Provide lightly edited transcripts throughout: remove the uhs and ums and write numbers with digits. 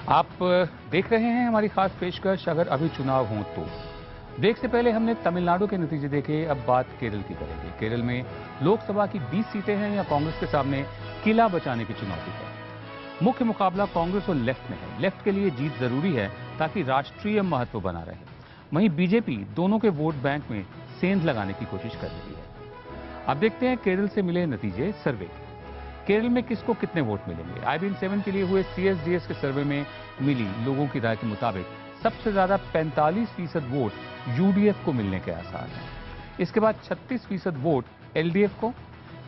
आप देख रहे हैं हमारी खास पेशकश अगर अभी चुनाव हों तो। ब्रेक से पहले हमने तमिलनाडु के नतीजे देखे, अब बात केरल की करेंगे। केरल में लोकसभा की 20 सीटें हैं या कांग्रेस के सामने किला बचाने की चुनौती है। मुख्य मुकाबला कांग्रेस और लेफ्ट में है। लेफ्ट के लिए जीत जरूरी है ताकि राष्ट्रीय महत्व बना रहे। वहीं बीजेपी दोनों के वोट बैंक में सेंध लगाने की कोशिश कर रही है। अब देखते हैं केरल से मिले नतीजे सर्वे। केरल में किसको कितने वोट मिलेंगे। IBN7 के लिए हुए CSDS के सर्वे में मिली लोगों की राय के मुताबिक सबसे ज्यादा 45% वोट UDF को मिलने के आसार हैं। इसके बाद 36% वोट LDF को,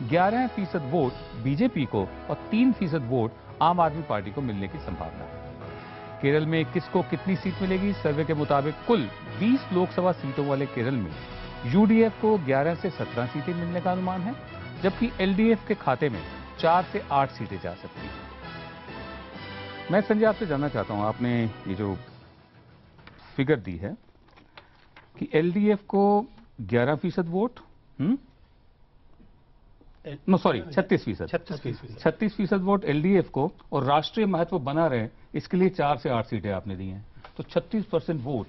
11% वोट बीजेपी को और 3% वोट आम आदमी पार्टी को मिलने की संभावना है। केरल में किसको कितनी सीट मिलेगी। सर्वे के मुताबिक कुल 20 लोकसभा सीटों वाले केरल में UDF को 11 से 17 सीटें मिलने का अनुमान है, जबकि LDF के खाते में 4 से 8 सीटें जा सकती हैं। मैं संजय आपसे जानना चाहता हूं, आपने ये जो फिगर दी है कि LDF को 11% vote, no sorry 36% vote LDF को और राष्ट्रीय महत्व बना रहे इसके लिए 4 से 8 सीटें आपने दी हैं। तो 36% वोट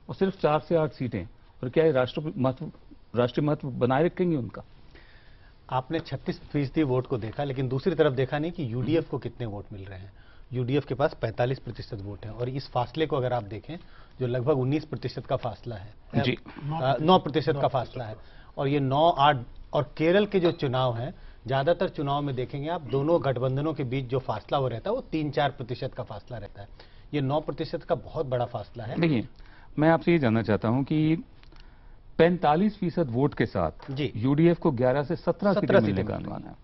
और सिर्फ 4 से 8 सीटें, और क्या ये राष्ट्रीय महत्व बनाए रखेंगे उनका? आपने 36% वोट को देखा, लेकिन दूसरी तरफ देखा नहीं कि UDF को कितने वोट मिल रहे हैं। UDF के पास 45% वोट है और इस फासले को अगर आप देखें जो लगभग 19% का फासला है जी, 9% का फासला है, और ये 9-8 और केरल के जो चुनाव हैं, ज्यादातर चुनाव में देखेंगे आप दोनों गठबंधनों के बीच जो फासला वो रहता है वो 3-4% का फासला रहता है। ये 9% का बहुत बड़ा फासला है। देखिए, मैं आपसे ये जानना चाहता हूं कि 45% वोट के साथ UDF को 11 से 17 सीटें मिलने का अनुमान है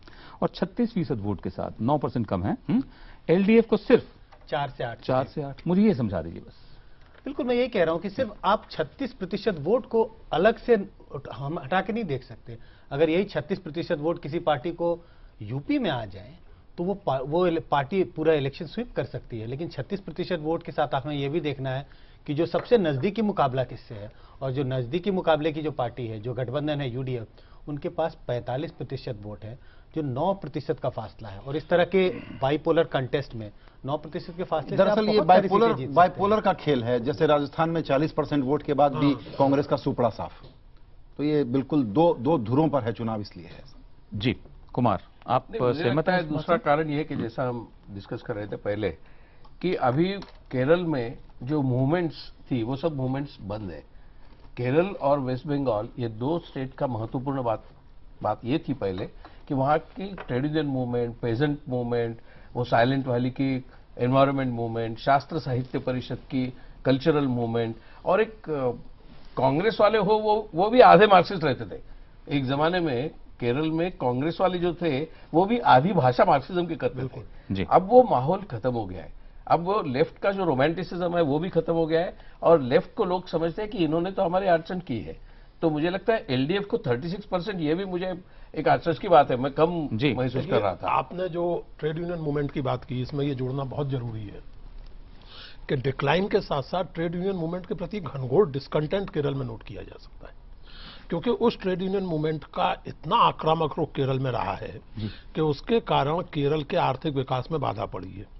और 36% वोट के साथ 9% कम है, LDF को सिर्फ 4 से 8। मुझे ये समझा दीजिए बस। बिल्कुल, मैं यही कह रहा हूं कि सिर्फ आप 36% वोट को अलग से हम हटा के नहीं देख सकते। अगर यही 36% वोट किसी पार्टी को यूपी में आ जाए तो वो पार्टी पूरा इलेक्शन स्वीप कर सकती है, लेकिन 36% वोट के साथ हमें यह भी देखना है कि जो सबसे नजदीकी मुकाबला किससे है, और जो नजदीकी मुकाबले की जो पार्टी है, जो गठबंधन है UDF, उनके पास 45% वोट है, जो 9% का फासला है। और इस तरह के बाइपोलर कंटेस्ट में 9% के फासले, दरअसल ये बाइपोलर का खेल है। जैसे राजस्थान में 40% वोट के बाद भी कांग्रेस का सुपड़ा साफ, तो ये बिल्कुल दो धुरों पर है चुनाव, इसलिए है। जी कुमार, आप सहमत हैं? दूसरा कारण ये कि जैसा हम डिस्कस कर रहे थे पहले कि अभी केरल में जो मूवमेंट्स थी वो सब मूवमेंट्स बंद है। केरल और वेस्ट बंगाल ये दो स्टेट का महत्वपूर्ण बात ये थी पहले कि वहाँ की trade union movement, peasant movement, वो साइलेंट वैली की एनवायरमेंट मूवमेंट, शास्त्र साहित्य परिषद की कल्चरल मूवमेंट, और एक कांग्रेस वाले हो वो भी आधे मार्क्सिस्ट रहते थे। एक जमाने में केरल में कांग्रेस वाले जो थे वो भी आधी भाषा मार्क्सिज्म की करते थे। अब वो माहौल खत्म हो गया है। अब वो लेफ्ट का जो रोमांटिसिज्म है वो भी खत्म हो गया है और लेफ्ट को लोग समझते हैं कि इन्होंने तो हमारी अड़चन की है। तो मुझे लगता है LDF को 36%, ये भी मुझे एक आश्चर्य की बात है, मैं कम महसूस कर रहा था। आपने जो ट्रेड यूनियन मूवमेंट की बात की, इसमें ये जोड़ना बहुत जरूरी है कि डिक्लाइन के साथ साथ ट्रेड यूनियन मूवमेंट के प्रति घनघोर डिस्कंटेंट केरल में नोट किया जा सकता है, क्योंकि उस ट्रेड यूनियन मूवमेंट का इतना आक्रामक रुख केरल में रहा है कि उसके कारण केरल के आर्थिक विकास में बाधा पड़ी है।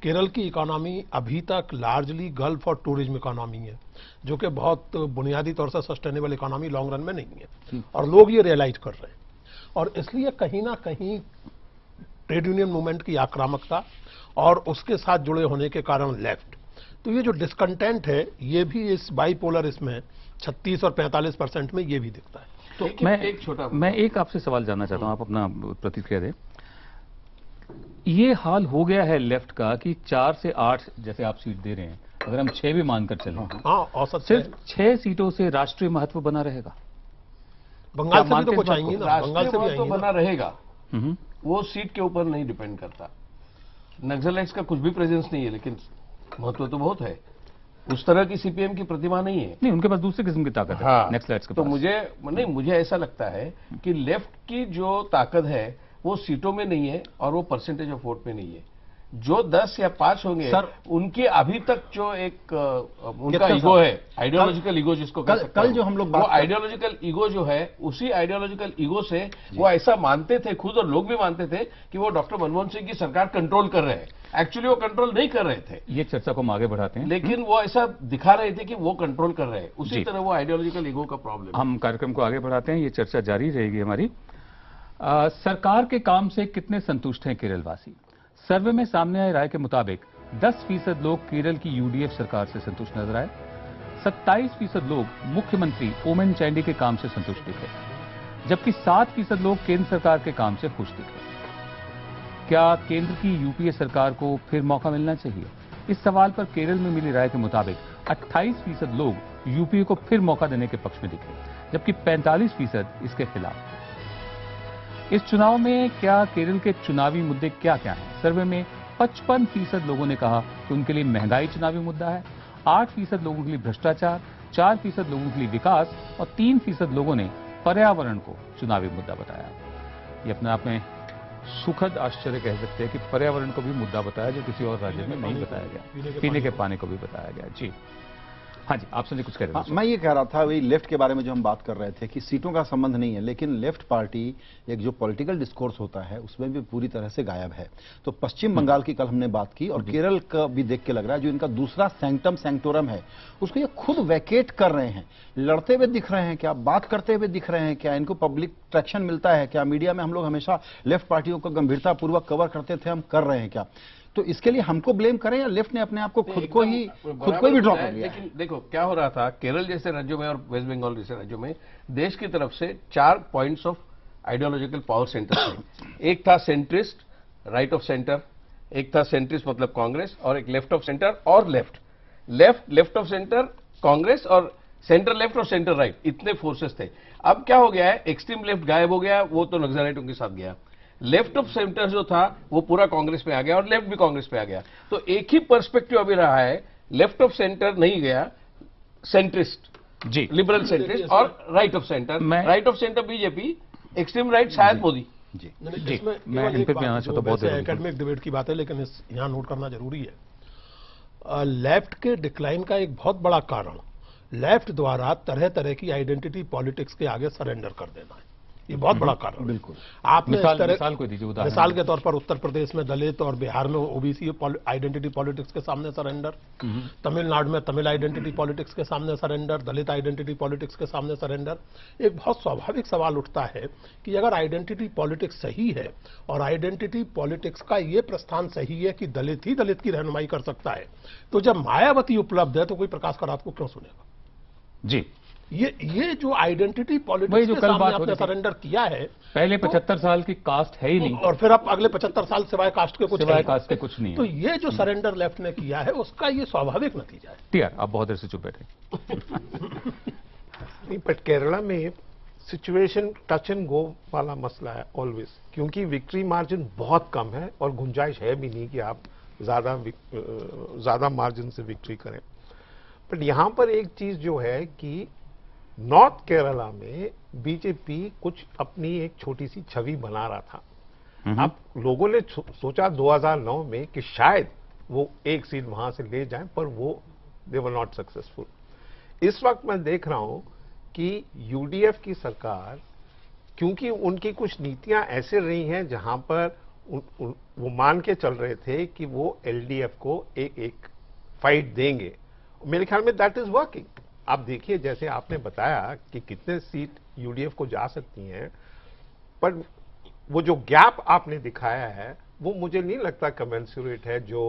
केरल की इकोनॉमी अभी तक लार्जली गल्फ और टूरिज्म इकोनॉमी है, जो कि बहुत बुनियादी तौर से सस्टेनेबल इकोनॉमी लॉन्ग रन में नहीं है, और लोग ये रियलाइज कर रहे हैं। और इसलिए कहीं ना कहीं ट्रेड यूनियन मूवमेंट की आक्रामकता और उसके साथ जुड़े होने के कारण लेफ्ट, तो ये जो डिस्कंटेंट है ये भी इस बाइपोलर इसमें 36 और 45% में ये भी दिखता है। तो मैं एक आपसे सवाल जानना चाहता हूं, आप अपना प्रतिक्रिया दें। ये हाल हो गया है लेफ्ट का कि 4 से 8 जैसे आप सीट दे रहे हैं, अगर हम 6 भी मानकर चलें, औसत सिर्फ 6 सीटों से राष्ट्रीय महत्व बना रहेगा। बंगाल से भी तो कुछ आएंगी ना, बंगाल से भी आएंगी, बना रहेगा। वो सीट के ऊपर नहीं डिपेंड करता। नक्सलाइट्स का कुछ भी प्रेजेंस नहीं है, लेकिन महत्व तो बहुत है। उस तरह की CPM की प्रतिभा नहीं है। नहीं, उनके पास दूसरी किस्म की ताकत है। हाँ, नक्सलाइट्स के तो पास। मुझे ऐसा लगता है कि लेफ्ट की जो ताकत है वो सीटों में नहीं है और वो परसेंटेज ऑफ वोट में नहीं है। जो 10 या 5 होंगे सर, उनके अभी तक जो एक उनका ईगो है, आइडियोलॉजिकल ईगो जिसको कह सकते कल हैं, जो हम लोग वो बात आइडियोलॉजिकल ईगो जो है, उसी आइडियोलॉजिकल ईगो से वो ऐसा मानते थे खुद, और लोग भी मानते थे कि वो डॉक्टर मनमोहन सिंह की सरकार कंट्रोल कर रहे हैं। एक्चुअली वो कंट्रोल नहीं कर रहे थे, ये चर्चा को हम आगे बढ़ाते हैं, लेकिन वो ऐसा दिखा रहे थे कि वो कंट्रोल कर रहे हैं। उसी तरह वो आइडियोलॉजिकल ईगो का प्रॉब्लम। हम कार्यक्रम को आगे बढ़ाते हैं, ये चर्चा जारी रहेगी हमारी। सरकार के काम से कितने संतुष्ट हैं केरलवासी? सर्वे में सामने आए राय के मुताबिक 10% लोग केरल की यूडीएफ सरकार से संतुष्ट नजर आए। 27% लोग मुख्यमंत्री ओमेन चांडी के काम से संतुष्ट दिखे, जबकि 7% लोग केंद्र सरकार के काम से खुश दिखे। क्या केंद्र की यूपीए सरकार को फिर मौका मिलना चाहिए? इस सवाल पर केरल में मिली राय के मुताबिक 28% लोग यूपीए को फिर मौका देने के पक्ष में दिखे, जबकि 45% इसके खिलाफ थे। इस चुनाव में क्या केरल के चुनावी मुद्दे क्या क्या हैं? सर्वे में 55% लोगों ने कहा कि उनके लिए महंगाई चुनावी मुद्दा है, 8% लोगों के लिए भ्रष्टाचार, 4% लोगों के लिए विकास और 3% लोगों ने पर्यावरण को चुनावी मुद्दा बताया। ये अपने आप में सुखद आश्चर्य कह सकते हैं कि पर्यावरण को भी मुद्दा बताया जो किसी और राज्य में नहीं बताया गया। पीने के पानी को भी बताया गया। जी हाँ जी, आप कुछ कह रहे थे। मैं ये कह रहा था, वही लेफ्ट के बारे में जो हम बात कर रहे थे कि सीटों का संबंध नहीं है, लेकिन लेफ्ट पार्टी एक जो पॉलिटिकल डिस्कोर्स होता है उसमें भी पूरी तरह से गायब है। तो पश्चिम बंगाल की कल हमने बात की, और केरल का भी देख के लग रहा है जो इनका दूसरा सैंक्टम सैंक्टोरम है उसको ये खुद वैकेट कर रहे हैं। लड़ते हुए दिख रहे हैं क्या, बात करते हुए दिख रहे हैं क्या, इनको पब्लिक ट्रैक्शन मिलता है क्या? मीडिया में हम लोग हमेशा लेफ्ट पार्टियों को गंभीरतापूर्वक कवर करते थे, हम कर रहे हैं क्या? तो इसके लिए हमको ब्लेम करें या लेफ्ट ने अपने आप को खुद को ही ड्रॉ कर लिया? लेकिन देखो क्या हो रहा था, केरल जैसे राज्यों में और वेस्ट बंगाल जैसे राज्यों में देश की तरफ से 4 points of ideological power centre थे। एक था सेंट्रिस्ट, राइट ऑफ सेंटर, एक था सेंट्रिस्ट मतलब कांग्रेस, और एक लेफ्ट ऑफ सेंटर और लेफ्ट ऑफ सेंटर, कांग्रेस, और सेंटर लेफ्ट और सेंटर राइट, इतने फोर्सेस थे। अब क्या हो गया है, एक्सट्रीम लेफ्ट गायब हो गया, वो तो नक्सलाइटों के साथ गया। लेफ्ट ऑफ सेंटर जो था वो पूरा कांग्रेस में आ गया और लेफ्ट भी कांग्रेस पे आ गया। तो एक ही पर्सपेक्टिव अभी रहा है, लेफ्ट ऑफ सेंटर नहीं गया, सेंट्रिस्ट जी, लिबरल सेंट्रिस्ट, और right of centre, right of centre BJP, extreme right शायद मोदी। जी जी, मैं इन पे भी आना चाहता हूं, बहुत एकेडमिक डिबेट की बात है, लेकिन यहाँ नोट करना जरूरी है। लेफ्ट के डिक्लाइन का एक बहुत बड़ा कारण लेफ्ट द्वारा तरह तरह की आइडेंटिटी पॉलिटिक्स के आगे सरेंडर कर देना है। ये बहुत बड़ा कारण। बिल्कुल। आपने मिसाल कोई दीजिए, उदाहरण। मिसाल के तौर पर उत्तर प्रदेश में दलित और बिहार में ओबीसी आइडेंटिटी पॉलिटिक्स के सामने सरेंडर, तमिलनाडु में तमिल आइडेंटिटी पॉलिटिक्स के सामने सरेंडर, दलित आइडेंटिटी पॉलिटिक्स के सामने सरेंडर। एक बहुत स्वाभाविक सवाल उठता है कि अगर आइडेंटिटी पॉलिटिक्स सही है और आइडेंटिटी पॉलिटिक्स का ये प्रस्थान सही है कि दलित ही दलित की रहनुमाई कर सकता है, तो जब मायावती उपलब्ध है तो कोई प्रकाश करात को क्यों सुनेगा? जी, ये जो आइडेंटिटी पॉलिटिक्स के सामने आपने सरेंडर किया है, पहले 75 साल की कास्ट है ही नहीं, और फिर अब अगले 75 साल सिवाय कास्ट के कुछ नहीं। तो ये जो सरेंडर लेफ्ट ने किया है उसका ये स्वाभाविक नतीजा है। टीआर, आप बहुत देर से चुप बैठे। नहीं, बट केरला में सिचुएशन टच एंड गो वाला मसला है ऑलवेज, क्योंकि विक्ट्री मार्जिन बहुत कम है और गुंजाइश है भी नहीं कि आप ज्यादा मार्जिन से विक्ट्री करें। बट यहां पर एक चीज जो है कि नॉर्थ केरला में बीजेपी कुछ अपनी एक छोटी सी छवि बना रहा था। अब लोगों ने सोचा 2009 में कि शायद वो एक सीट वहां से ले जाएं, पर वो दे वर नॉट सक्सेसफुल। इस वक्त मैं देख रहा हूं कि यूडीएफ की सरकार, क्योंकि उनकी कुछ नीतियां ऐसे रही हैं जहां पर वो मान के चल रहे थे कि वो एलडीएफ को एक फाइट देंगे, मेरे ख्याल में दैट इज वर्किंग। आप देखिए, जैसे आपने बताया कि कितने सीट यूडीएफ को जा सकती हैं, पर वो जो गैप आपने दिखाया है वो मुझे नहीं लगता कमेंसुरेट है जो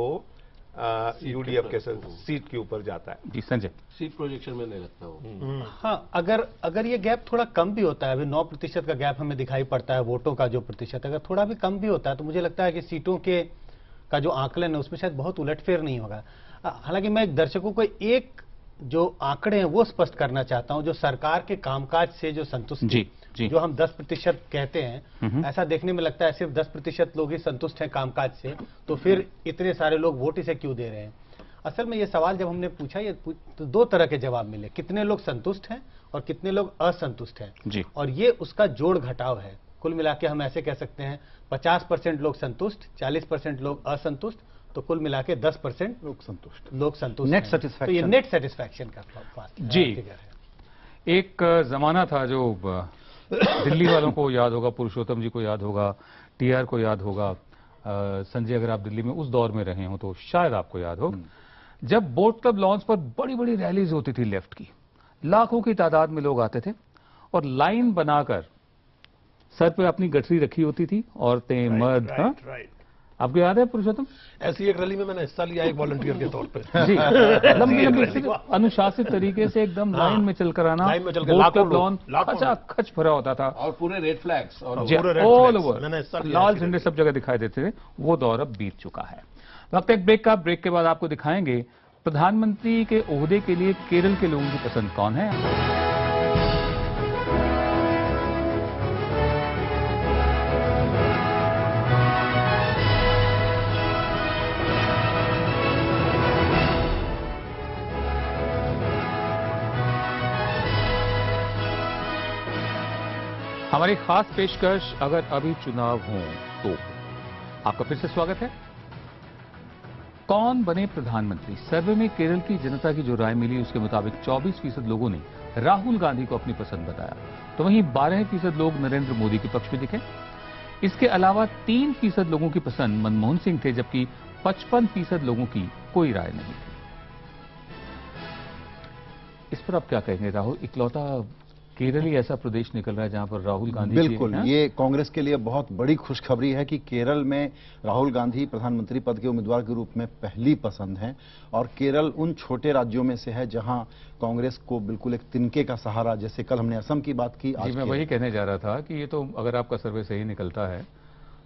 यूडीएफ के सीट के ऊपर जाता है। जी संजय, सीट प्रोजेक्शन में नहीं लगता वो। हाँ, अगर ये गैप थोड़ा कम भी होता है, अभी 9% का गैप हमें दिखाई पड़ता है, वोटों का जो प्रतिशत अगर थोड़ा भी कम भी होता है तो मुझे लगता है कि सीटों का जो आंकलन है उसमें शायद बहुत उलटफेर नहीं होगा। हालांकि मैं दर्शकों को एक जो आंकड़े हैं वो स्पष्ट करना चाहता हूं, जो सरकार के कामकाज से जो संतुष्ट जी। जो हम 10% कहते हैं, ऐसा देखने में लगता है सिर्फ 10% लोग ही संतुष्ट हैं कामकाज से, तो फिर इतने सारे लोग वोट इसे क्यों दे रहे हैं? असल में ये सवाल जब हमने पूछा, तो 2 तरह के जवाब मिले, कितने लोग संतुष्ट हैं और कितने लोग असंतुष्ट हैं, और ये उसका जोड़ घटाव है। कुल मिला के हम ऐसे कह सकते हैं 50% लोग संतुष्ट, 40% लोग असंतुष्ट, तो कुल मिला के 10% लोग संतुष्ट। Net हैं। satisfaction। तो ये नेट सेटिस्फैक्शन का जी। फिगर है। एक जमाना था जो दिल्ली वालों को याद होगा, पुरुषोत्तम जी को याद होगा, टीआर को याद होगा, संजय अगर आप दिल्ली में उस दौर में रहे हो तो शायद आपको याद हो, जब बोट क्लब लॉन्च पर बड़ी बड़ी रैलीज होती थी लेफ्ट की, लाखों की तादाद में लोग आते थे और लाइन बनाकर सर पे अपनी गठरी रखी होती थी, औरतें मर्द। हाँ? राइट। आपको याद है पुरुषोत्तम? ऐसी एक रैली में मैंने हिस्सा लिया एक वॉलंटियर के तौर पे। जी, लंबी लंबी अनुशासित तरीके से एकदम लाइन में चलकर आना, लाइन में चल के बोट लाखों क्लब लोग, लॉन लाखों खचा खच भरा होता था, और पूरे रेड फ्लैग्स और जी, पूरे red ऑल flags। मैंने ओवर हिस्सा लिया लाल ऐसी झंडे सब जगह दिखाई देते थे। वो दौर अब बीत चुका है। वक्त एक ब्रेक का। ब्रेक के बाद आपको दिखाएंगे प्रधानमंत्री के ओहदे के लिए केरल के लोगों की पसंद कौन है। हमारी खास पेशकश अगर अभी चुनाव हों तो। आपका फिर से स्वागत है। कौन बने प्रधानमंत्री? सर्वे में केरल की जनता की जो राय मिली उसके मुताबिक 24% लोगों ने राहुल गांधी को अपनी पसंद बताया, तो वहीं 12% लोग नरेंद्र मोदी के पक्ष में दिखे। इसके अलावा 3% लोगों की पसंद मनमोहन सिंह थे, जबकि 55% लोगों की कोई राय नहीं थी। इस पर आप क्या कहेंगे राहुल? इकलौता केरल ही ऐसा प्रदेश निकल रहा है जहां पर राहुल गांधी बिल्कुल, ये कांग्रेस के लिए बहुत बड़ी खुशखबरी है कि केरल में राहुल गांधी प्रधानमंत्री पद के उम्मीदवार के रूप में पहली पसंद हैं। और केरल उन छोटे राज्यों में से है जहां कांग्रेस को बिल्कुल एक तिनके का सहारा, जैसे कल हमने असम की बात की, आज जी, मैं वही कहने जा रहा था कि ये तो अगर आपका सर्वे सही निकलता है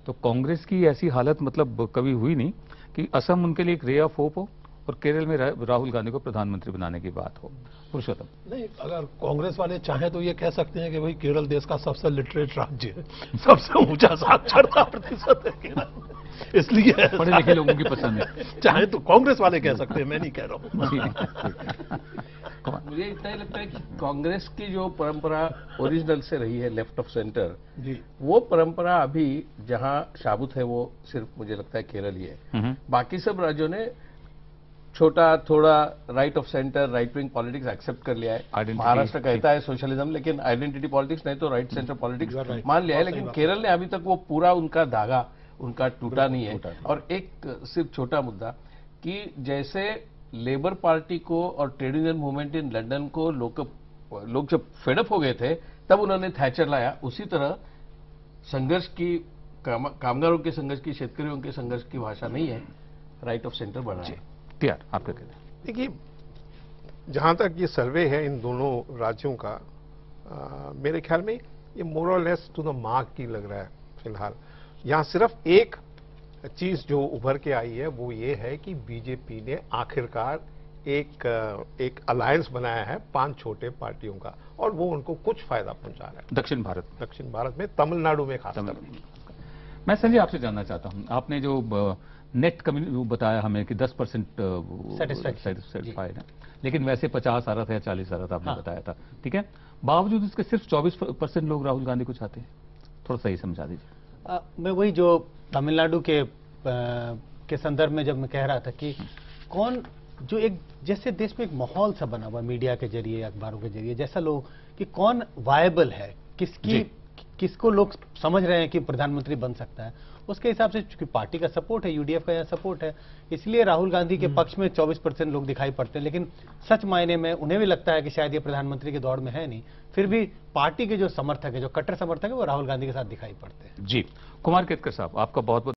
तो कांग्रेस की ऐसी हालत मतलब कभी हुई नहीं कि असम उनके लिए एक रे ऑफ होप हो और केरल में राहुल गांधी को प्रधानमंत्री बनाने की बात हो। पुरुषोत्तम? नहीं, अगर कांग्रेस वाले चाहें तो ये कह सकते हैं कि भाई केरल देश का सबसे लिटरेट राज्य है, सबसे ऊंचा साक्षरता प्रतिशत है केरल, इसलिए पढ़े लिखे लोगों की पसंद है। चाहे तो कांग्रेस वाले कह सकते हैं, मैं नहीं कह रहा हूँ। मुझे इतना ही लगता है कि कांग्रेस की जो परंपरा ओरिजिनल से रही है लेफ्ट ऑफ सेंटर, जी, वो परंपरा अभी जहां शाबुत है वो सिर्फ मुझे लगता है केरल ही है। बाकी सब राज्यों ने छोटा थोड़ा right of centre, right wing politics accept कर लिया है। Identity, महाराष्ट्र कहता है सोशलिज्म, लेकिन आइडेंटिटी पॉलिटिक्स नहीं तो राइट सेंटर पॉलिटिक्स right। मान लिया है। बहुत सही लेकिन बात। केरल ने अभी तक वो पूरा उनका धागा उनका टूटा नहीं है। और एक सिर्फ छोटा मुद्दा कि जैसे लेबर पार्टी को और trade union movement in London को लोग जब फेडअप हो गए थे तब उन्होंने थैचर लाया, उसी तरह संघर्ष की कामगारों के संघर्ष की, शेतकरियों के संघर्ष की भाषा नहीं है, राइट ऑफ सेंटर बढ़ा है। टीआर, आप क्या कहते हैं? देखिए, जहां तक ये सर्वे है इन दोनों राज्यों का, मेरे ख्याल में ये मोर और लेस टू द मार्क की लग रहा है फिलहाल। यहां सिर्फ एक चीज जो उभर के आई है वो ये है कि बीजेपी ने आखिरकार एक अलायंस बनाया है 5 छोटे पार्टियों का, और वो उनको कुछ फायदा पहुंचा रहा है दक्षिण भारत में, तमिलनाडु में खासकर। मैं संजय आपसे जानना चाहता हूं, आपने जो नेट बताया हमें कि 10% सेटिस्फाइड है, लेकिन वैसे 50 आ रहा था या 40 आ रहा था आपने बताया था, ठीक है। बावजूद इसके सिर्फ 24% लोग राहुल गांधी को चाहते हैं। थोड़ा सही समझा दीजिए। मैं वही जो तमिलनाडु के संदर्भ में जब मैं कह रहा था कि कौन जो एक जैसे देश में एक माहौल सा बना हुआ मीडिया के जरिए, अखबारों के जरिए, जैसा लोग कि कौन वायबल है, किसको लोग समझ रहे हैं कि प्रधानमंत्री बन सकता है, उसके हिसाब से चूंकि पार्टी का सपोर्ट है, यूडीएफ का यहाँ सपोर्ट है, इसलिए राहुल गांधी के पक्ष में 24% लोग दिखाई पड़ते हैं। लेकिन सच मायने में उन्हें भी लगता है कि शायद ये प्रधानमंत्री के दौड़ में है नहीं, फिर भी पार्टी के जो समर्थक है, जो कट्टर समर्थक है, वो राहुल गांधी के साथ दिखाई पड़ते हैं। जी, कुमार केतकर साहब, आपका बहुत बहुत